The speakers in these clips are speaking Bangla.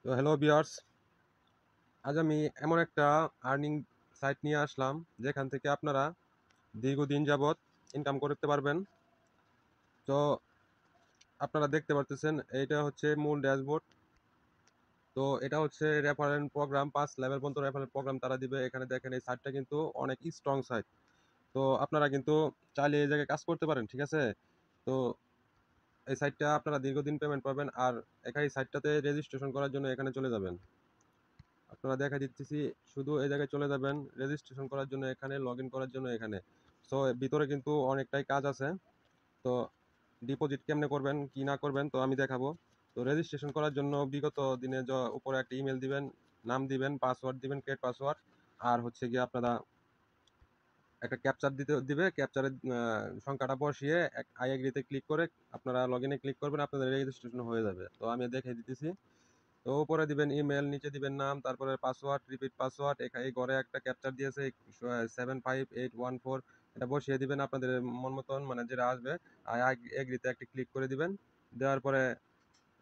তো হ্যালো ভিউয়ার্স, আজ আমি এমন একটা আর্নিং সাইট নিয়ে আসলাম যেখান থেকে আপনারা দীর্ঘদিন যাবৎ ইনকাম করতে পারবেন। তো আপনারা দেখতে পারতেছেন এইটা হচ্ছে মূল ড্যাশবোর্ড। তো এটা হচ্ছে রেফারেল প্রোগ্রাম, 5 লেভেল পর্যন্ত রেফারেল প্রোগ্রাম তারা দিবে। এখানে দেখেন এই সাইটটা কিন্তু অনেক স্ট্রং সাইট। তো আপনারা কিন্তু চাইলে এই জায়গায় কাজ করতে পারেন, ঠিক আছে? তো এই সাইটটা আপনারা দীর্ঘদিন পেমেন্ট পাবেন। আর এখানে এই সাইটটাতে রেজিস্ট্রেশন করার জন্য এখানে চলে যাবেন। আপনারা দেখা দিচ্ছি, শুধু এই জায়গায় চলে যাবেন রেজিস্ট্রেশন করার জন্য, এখানে লগ ইন করার জন্য এখানে। সো ভিতরে কিন্তু অনেকটাই কাজ আছে। তো ডিপোজিট কেমনে করবেন কি না করবেন তো আমি দেখাবো। তো রেজিস্ট্রেশন করার জন্য বিগত দিনে উপরে একটা ইমেল দিবেন, নাম দিবেন, পাসওয়ার্ড দিবেন, ক্রিয়েট পাসওয়ার্ড। আর হচ্ছে গিয়ে আপনারা একটা ক্যাপচার দিবে। ক্যাপচারের সংখ্যাটা বসিয়ে আই এগ্রিতে ক্লিক করে আপনারা লগ ইনে ক্লিক করবেন, আপনাদের রেজিস্ট্রেশন হয়ে যাবে। তো আমি দেখে দিতেছি। তো উপরে দিবেন ইমেল, নিচে দিবেন নাম, তারপরে পাসওয়ার্ড, রিপিট পাসওয়ার্ড। এই ঘরে একটা ক্যাপচার দিয়েছে 75814, এটা বসিয়ে দিবেন আপনাদের মন মতন, মানে যেটা আসবে। আর এগ্রিতে একটা ক্লিক করে দিবেন। দেওয়ার পরে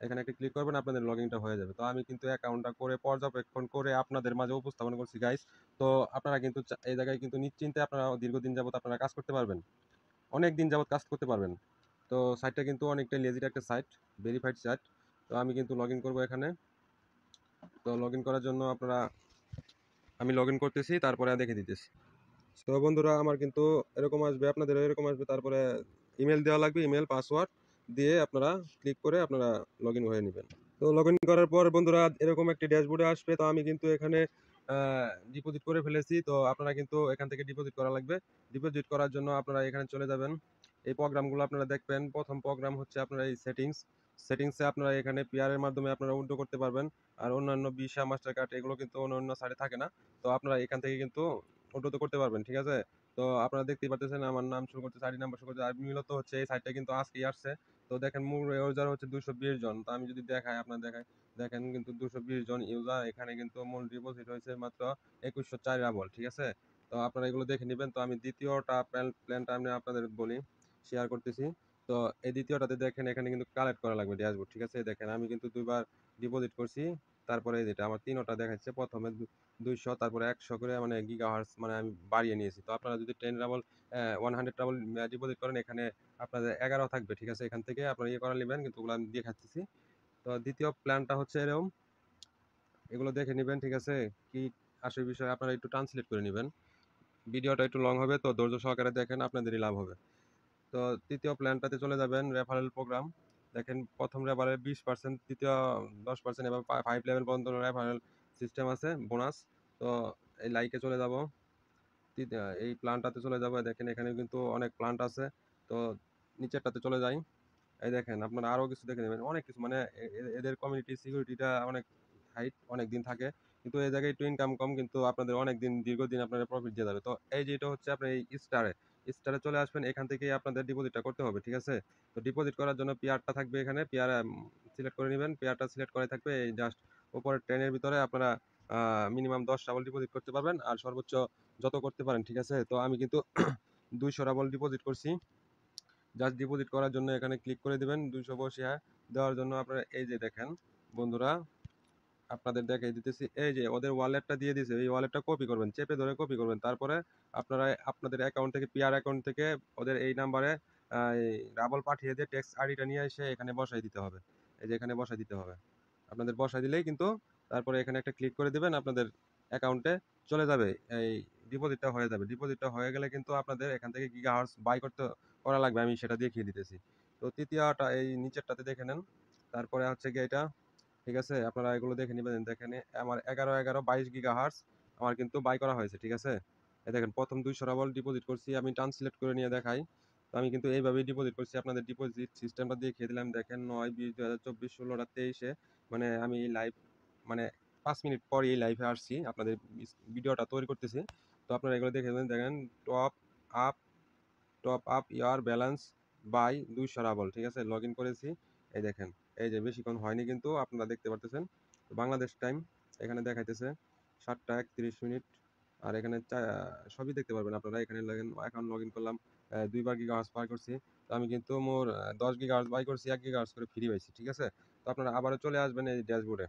এখানে একটা ক্লিক করবেন, আপনাদের লগ ইনটা হয়ে যাবে। তো আমি কিন্তু অ্যাকাউন্টটা করে পর্যবেক্ষণ করে আপনাদের মাঝে উপস্থাপন করছি গাইস। তো আপনারা কিন্তু এই জায়গায় কিন্তু নিশ্চিন্তে আপনারা দীর্ঘদিন যাবত আপনারা কাজ করতে পারবেন, অনেক দিন যাবত কাজ করতে পারবেন। তো সাইটটা কিন্তু অনেকটাই লেজির একটা সাইট, ভেরিফাইড সাইট। তো আমি কিন্তু লগ ইন করবো এখানে। তো লগ ইন করার জন্য আমি লগ ইন করতেছি, তারপরে দেখে দিতেছি। তো বন্ধুরা, আমার কিন্তু এরকম আসবে, আপনাদের এরকম আসবে। তারপরে ইমেল দেওয়া লাগবে, ইমেল পাসওয়ার্ড দিয়ে আপনারা ক্লিক করে আপনারা লগ ইন হয়ে নেবেন। তো লগ ইন করার পর বন্ধুরা এরকম একটি ড্যাশবোর্ডে আসবে। তো আমি কিন্তু এখানে ডিপোজিট করে ফেলেছি। তো আপনারা কিন্তু এখান থেকে ডিপোজিট করা লাগবে। ডিপোজিট করার জন্য আপনারা এখানে চলে যাবেন। এই প্রোগ্রামগুলো আপনারা দেখবেন। প্রথম প্রোগ্রাম হচ্ছে আপনারা এই সেটিংসে আপনারা এখানে পিআর এর মাধ্যমে আপনারা উইথড্র করতে পারবেন। আর অন্যান্য ভিসা, মাস্টার কার্ড এগুলো কিন্তু অন্য সাইটে থাকে না। তো আপনারা এখান থেকে কিন্তু উইথড্র করতে পারবেন, ঠিক আছে? তো আপনারা দেখতেই পারতেছেন আমার নাম শুরু করতেছে, আইডি নাম্বার শুরু করতেছে। আর মূলত হচ্ছে এই সাইটটা কিন্তু আজকেই আসছে। তো দেখেন মূল ইউজার হচ্ছে 220 জন। তো আমি যদি দেখাই, আপনার দেখাই, দেখেন কিন্তু 220 জন ইউজার। এখানে কিন্তু মূল ডিপোজিট হয়েছে মাত্র 2104 রাবল, ঠিক আছে? তো আপনারা এগুলো দেখে নেবেন। তো আমি দ্বিতীয়টা প্ল্যানটা আমি আপনাদের বলি, শেয়ার করতেছি। তো এই দ্বিতীয়টাতে দেখেন এখানে কিন্তু কালেক্ট করা লাগবে ড্যাশবোর্ড, ঠিক আছে? দেখেন আমি কিন্তু 2বার ডিপোজিট করছি। তারপরে যেটা আমার তিনটা দেখাচ্ছে, প্রথমে 200, তারপরে 100 করে, মানে গিগাহার্টজ, মানে আমি বাড়িয়ে নিয়েছি। তো আপনারা যদি 10 রাবল 100 রাবল ডিপোজিট করেন, এখানে আপনাদের 11 থাকবে, ঠিক আছে? এখান থেকে আপনারা ইয়ে করে নেবেন, কিন্তু ওগুলো আমি দেখাচ্ছি। তো দ্বিতীয় প্ল্যানটা হচ্ছে এরকম, এগুলো দেখে নেবেন, ঠিক আছে? কি আসল বিষয় আপনারা একটু ট্রান্সলেট করে নেবেন। ভিডিওটা একটু লং হবে, তো ধৈর্য সহকারে দেখেন, আপনাদেরই লাভ হবে। তো তৃতীয় প্ল্যানটাতে চলে যাবেন, রেফারেল প্রোগ্রাম। দেখেন প্রথম রেফারেল 20%, দ্বিতীয় 10%, এবার 5 লেভেল পর্যন্ত রেফারেল সিস্টেম আছে, বোনাস। তো এই লাইকে চলে যাব, এই প্ল্যানটাতে চলে যাব। দেখেন এখানে কিন্তু অনেক প্ল্যান্ট আছে। তো নিচেরটাতে চলে যাই। এই দেখেন আপনারা আরো কিছু দেখে নেবেন, অনেক কিছু, মানে এদের কমিউনিটি সিকিউরিটিটা অনেক হাইট, অনেক দিন থাকে। কিন্তু এই জায়গায় একটু ইনকাম কম, কিন্তু আপনাদের অনেক দিন, দীর্ঘদিন আপনাদের প্রফিট দিয়ে যাবে। তো এই যেটা হচ্ছে আপনার এই স্টারে চলে আসবেন। এখান থেকেই আপনাদের ডিপোজিটটা করতে হবে, ঠিক আছে? তো ডিপোজিট করার জন্য পিআরটা থাকবে এখানে, পিআর সিলেক্ট করে নেবেন। পিআরটা সিলেক্ট করে থাকবে এই জাস্ট উপরের ট্রেনের ভিতরে। আপনারা মিনিমাম 10 রাবল ডিপোজিট করতে পারবেন, আর সর্বোচ্চ যত করতে পারেন, ঠিক আছে? তো আমি কিন্তু 200 রাবল ডিপোজিট করছি। জাস্ট ডিপোজিট করার জন্য এখানে ক্লিক করে দিবেন। 200 বসিয়ে দেওয়ার জন্য আপনারা এই যে দেখেন বন্ধুরা, আপনাদের দেখাই দিতেছি, এই যে ওদের ওয়ালেটটা দিয়ে দিয়েছে, এই ওয়ালেটটা কপি করবেন, চেপে ধরে কপি করবেন। তারপরে আপনারা আপনাদের অ্যাকাউন্ট থেকে, পিআর অ্যাকাউন্ট থেকে ওদের এই নাম্বারে রাবল পাঠিয়ে দিয়ে টেক্সট আইডিটা নিয়ে এসে এখানে বসাই দিতে হবে। এই যে এখানে বসাই দিতে হবে। আপনাদের বসাই দিলেই কিন্তু তারপরে এখানে একটা ক্লিক করে দিবেন, আপনাদের অ্যাকাউন্টে চলে যাবে। এই ডিপোজিটটা হয়ে যাবে। ডিপোজিটটা হয়ে গেলে কিন্তু আপনাদের এখান থেকে গিগাহার্টজ বাই করা লাগবে, আমি সেটা দেখিয়ে দিতেছি। তো তৃতীয়টা এই নিচেরটাতে দেখে নেন। তারপরে হচ্ছে গিয়ে এটা, ঠিক আছে? আপনারা এগুলো দেখে নেবেন। দেখেন আমার 22 গিগাহার্টজ আমার কিন্তু বাই করা হয়েছে, ঠিক আছে? এই দেখেন প্রথম 200 রাবল ডিপোজিট করছি। আমি ট্রান্সলেট করে নিয়ে দেখাই। তো আমি কিন্তু এইভাবেই ডিপোজিট করছি, আপনাদের ডিপোজিট সিস্টেমটা দেখিয়ে দিলাম। দেখেন 9, 20, 2024, 16টা 23-এ, মানে আমি লাইভ, মানে 5 মিনিট পর এই লাইভে আসছি, আপনাদের ভিডিওটা তৈরি করতেছি। তো আপনারা এগুলো দেখে নেবেন। দেখেন top up top up your balance by 200 rouble, ঠিক আছে? লগ ইন করেছি। এই দেখেন, এই যে বেশিক্ষণ হয়নি কিন্তু আপনারা দেখতে পারতেছেন। তো বাংলাদেশ টাইম এখানে দেখাইতেছে 7টা 31 মিনিট। আর এখানে সবই দেখতে পারবেন আপনারা। এখানে এখন লগ ইন করলাম, 2বার গিগাহার্টজ বাই করছি। তো আমি কিন্তু মোর 10 গিগাহার্টজ বাই করছি, 1 গিগাহার্টজ করে ফ্রি পাইছি, ঠিক আছে? তো আপনারা আবারও চলে আসবেন এই ড্যাশবোর্ডে।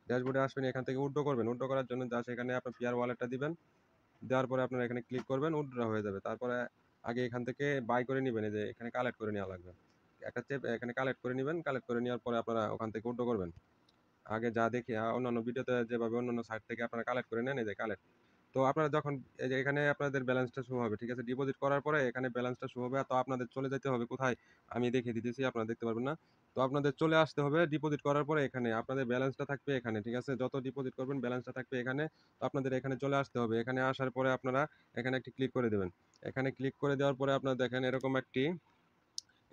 ড্যাশবোর্ডে আসবেন, এখান থেকে উইথড্র করবেন। উইথড্র করার জন্য জাস্ট এখানে আপনার পিয়ার ওয়ালেটটা দিবেন। দেওয়ার পরে আপনারা এখানে ক্লিক করবেন, উইথড্র হয়ে যাবে। তারপরে আগে এখান থেকে বাই করে নিবেন, এই যে এখানে কালেক্ট করে নেওয়া লাগবে। একটা চেপ এখানে কালেক্ট করে নিবেন, কালেক্ট করে নেওয়ার পরে আপনারা ওখান থেকে উইথড্র করবেন। আগে যা দেখি অন্যান্য ভিডিওতে যেভাবে অন্যান্য সাইট থেকে আপনারা কালেক্ট করে নেন, এই যে কালেক্ট। তো আপনারা যখন এই যে এখানে আপনাদের ব্যালেন্সটা শো হবে, ঠিক আছে? ডিপোজিট করার পরে এখানে ব্যালেন্সটা শো হবে। তো আপনাদের চলে যেতে হবে কোথায়? আমি দেখিয়ে দিতেছি, আপনারা দেখতে পারবেন না। তো আপনাদের চলে আসতে হবে ডিপোজিট করার পরে এখানে। আপনাদের ব্যালেন্সটা থাকবে এখানে, ঠিক আছে? যত ডিপোজিট করবেন ব্যালেন্সটা থাকবে এখানে। তো আপনাদের এখানে চলে আসতে হবে। এখানে আসার পরে আপনারা এখানে একটি ক্লিক করে দেবেন। এখানে ক্লিক করে দেওয়ার পরে আপনারা দেখেন এরকম একটি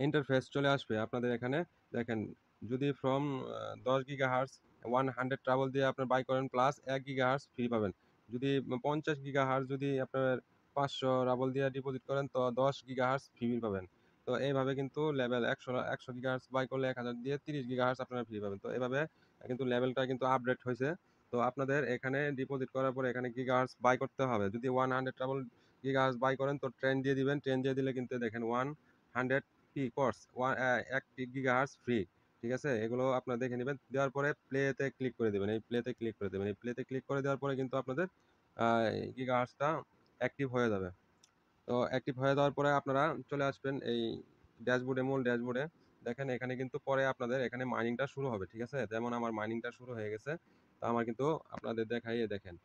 ইন্টারফেস চলে আসবে আপনাদের এখানে। দেখেন, যদি ফ্রম 10 গিগাহার্টজ 100 ট্রাবল দিয়ে আপনার বাই করেন প্লাস 1 গিগাহার্টজ ফ্রি পাবেন। যদি 50 গিগাহার্টজ যদি আপনার 500 রাবল দিয়ে ডিপোজিট করেন তো 10 গিগাহার্টজ ফ্রি পাবেন। তো এইভাবে কিন্তু লেভেল 100 গিগাহার্টজ বাই করলে 1000 দিয়ে 30 গিগাহার্টজ আপনারা ফ্রি পাবেন। তো এভাবে কিন্তু লেভেলটা কিন্তু আপডেট হয়েছে। তো আপনাদের এখানে ডিপোজিট করার পরে এখানে গিগাহার্টজ বাই করতে হবে। যদি 100 ট্রাবল গিগাহার্টজ বাই করেন তো ট্রেন দিয়ে দিবেন। ট্রেন দিয়ে দিলে কিন্তু দেখেন 100 কি কোর্স 1 গিগাহার্টজ ফ্রি। ঠিক আছে? এগুলো আপনারা দেখে নেবেন। দেওয়ার পরে প্লেতে ক্লিক করে দেবেন। এই প্লেতে ক্লিক করে দেবেন। এই প্লেতে ক্লিক করে দেওয়ার পরে কিন্তু আপনাদের আ গিগাহার্টজটা অ্যাক্টিভ হয়ে যাবে। তো অ্যাক্টিভ হয়ে যাওয়ার পরে আপনারা চলে আসবেন এই ড্যাশবোর্ডে, মূল ড্যাশবোর্ডে। দেখেন এখানে কিন্তু পরে আপনাদের এখানে মাইনিংটা শুরু হবে। ঠিক আছে? যেমন আমার মাইনিংটা শুরু হয়ে গেছে। তো আমার কিন্তু আপনাদের দেখাই, এই দেখেন।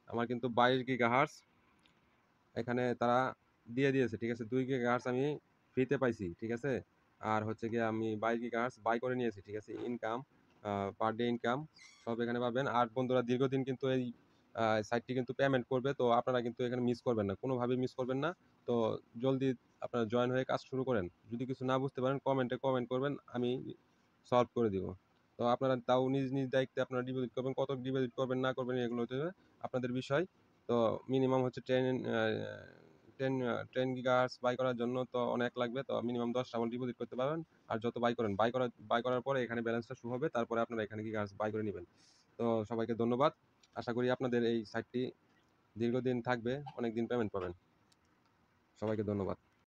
আমার কিন্তু 22 গিগাহার্টজ এখানে তারা দিয়ে দিয়েছে। ঠিক আছে? 2 গিগাহার্টজ আমি ফ্রিতে পাইছি। ঠিক আছে? আর হচ্ছে গিয়ে আমি 22 গিগাহার্টজ বাই করে নিয়েছি। ঠিক আছে? ইনকাম পার ডে ইনকাম সব এখানে পাবেন। আর বন্ধুরা দীর্ঘদিন কিন্তু এই সাইটটি কিন্তু পেমেন্ট করবে। তো আপনারা কিন্তু এখানে মিস করবেন না। কোনোভাবেই মিস করবেন না। তো জলদি আপনারা জয়েন হয়ে কাজ শুরু করেন। যদি কিছু না বুঝতে পারেন কমেন্টে কমেন্ট করবেন। আমি সলভ করে দিব। তো আপনারা তাও নিজ দায়িত্বে আপনারা ডিপোজিট করবেন। কত ডিপোজিট করবেন না করবেন এগুলো হচ্ছে আপনাদের বিষয়। তো মিনিমাম হচ্ছে 10 গিগাহার্টজ বাই করার জন্য তো অনেক লাগবে। তো মিনিমাম 10 টা ডিপোজিট করতে পারবেন। আর যত বাই করেন, বাই করার পরে এখানে ব্যালেন্সটা শো হবে। তারপরে আপনারা এখানে গিগাহার্টজ বাই করে নিবেন। তো সবাইকে ধন্যবাদ। আশা করি আপনাদের এই সাইটটি দীর্ঘদিন থাকবে, অনেকদিন পেমেন্ট পাবেন। সবাইকে ধন্যবাদ।